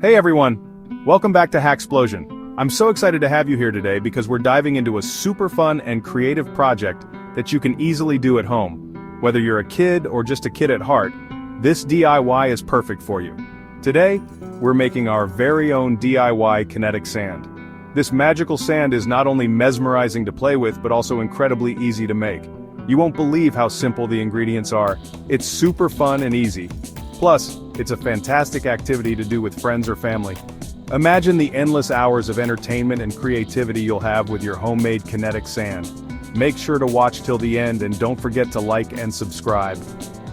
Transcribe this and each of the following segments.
Hey everyone! Welcome back to Hacksplosion. I'm so excited to have you here today because we're diving into a super fun and creative project that you can easily do at home. Whether you're a kid or just a kid at heart, this DIY is perfect for you. Today, we're making our very own DIY kinetic sand. This magical sand is not only mesmerizing to play with but also incredibly easy to make. You won't believe how simple the ingredients are. It's super fun and easy. Plus, it's a fantastic activity to do with friends or family. Imagine the endless hours of entertainment and creativity you'll have with your homemade kinetic sand. Make sure to watch till the end and don't forget to like and subscribe.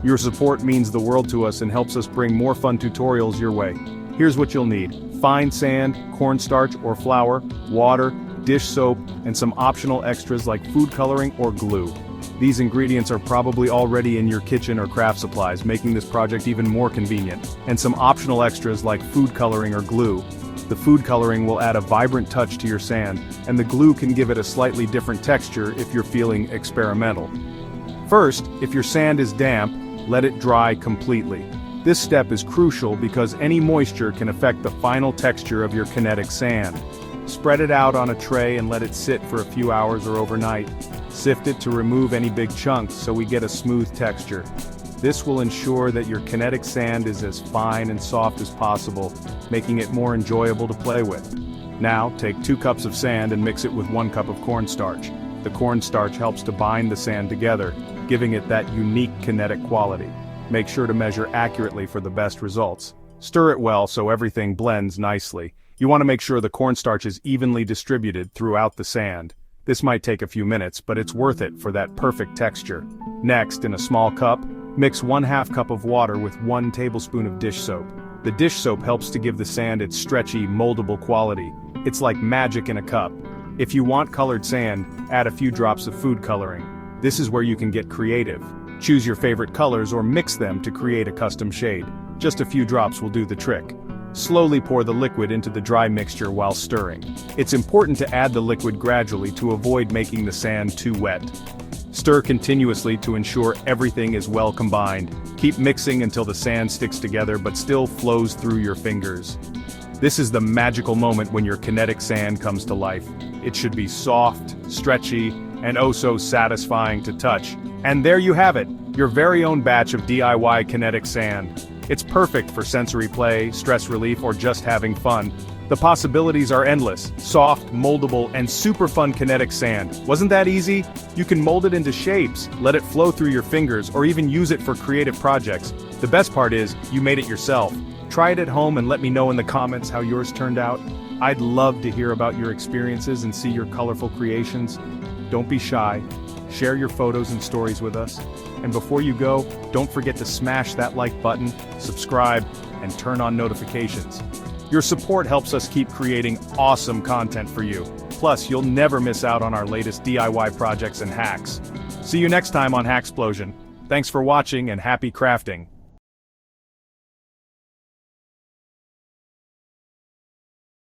Your support means the world to us and helps us bring more fun tutorials your way. Here's what you'll need: fine sand, cornstarch or flour, water, dish soap, and some optional extras like food coloring or glue. These ingredients are probably already in your kitchen or craft supplies, making this project even more convenient. And some optional extras like food coloring or glue. The food coloring will add a vibrant touch to your sand, and the glue can give it a slightly different texture if you're feeling experimental. First, if your sand is damp, let it dry completely. This step is crucial because any moisture can affect the final texture of your kinetic sand. Spread it out on a tray and let it sit for a few hours or overnight. Sift it to remove any big chunks so we get a smooth texture. This will ensure that your kinetic sand is as fine and soft as possible, making it more enjoyable to play with. Now, take 2 cups of sand and mix it with 1 cup of cornstarch. The cornstarch helps to bind the sand together, giving it that unique kinetic quality. Make sure to measure accurately for the best results. Stir it well so everything blends nicely. You want to make sure the cornstarch is evenly distributed throughout the sand. This might take a few minutes, but it's worth it for that perfect texture. Next, in a small cup, mix 1/2 cup of water with 1 tablespoon of dish soap. The dish soap helps to give the sand its stretchy, moldable quality. It's like magic in a cup. If you want colored sand, add a few drops of food coloring. This is where you can get creative. Choose your favorite colors or mix them to create a custom shade. Just a few drops will do the trick. Slowly pour the liquid into the dry mixture while stirring. It's important to add the liquid gradually to avoid making the sand too wet. Stir continuously to ensure everything is well combined. Keep mixing until the sand sticks together but still flows through your fingers. This is the magical moment when your kinetic sand comes to life. It should be soft, stretchy, and oh so satisfying to touch. And there you have it, your very own batch of DIY kinetic sand. It's perfect for sensory play, stress relief, or just having fun. The possibilities are endless: soft, moldable, and super fun kinetic sand. Wasn't that easy? You can mold it into shapes, let it flow through your fingers, or even use it for creative projects. The best part is, you made it yourself. Try it at home and let me know in the comments how yours turned out. I'd love to hear about your experiences and see your colorful creations. Don't be shy. Share your photos and stories with us. And before you go, don't forget to smash that like button, subscribe, and turn on notifications. Your support helps us keep creating awesome content for you. Plus, you'll never miss out on our latest DIY projects and hacks. See you next time on Hacksplosion. Thanks for watching and happy crafting.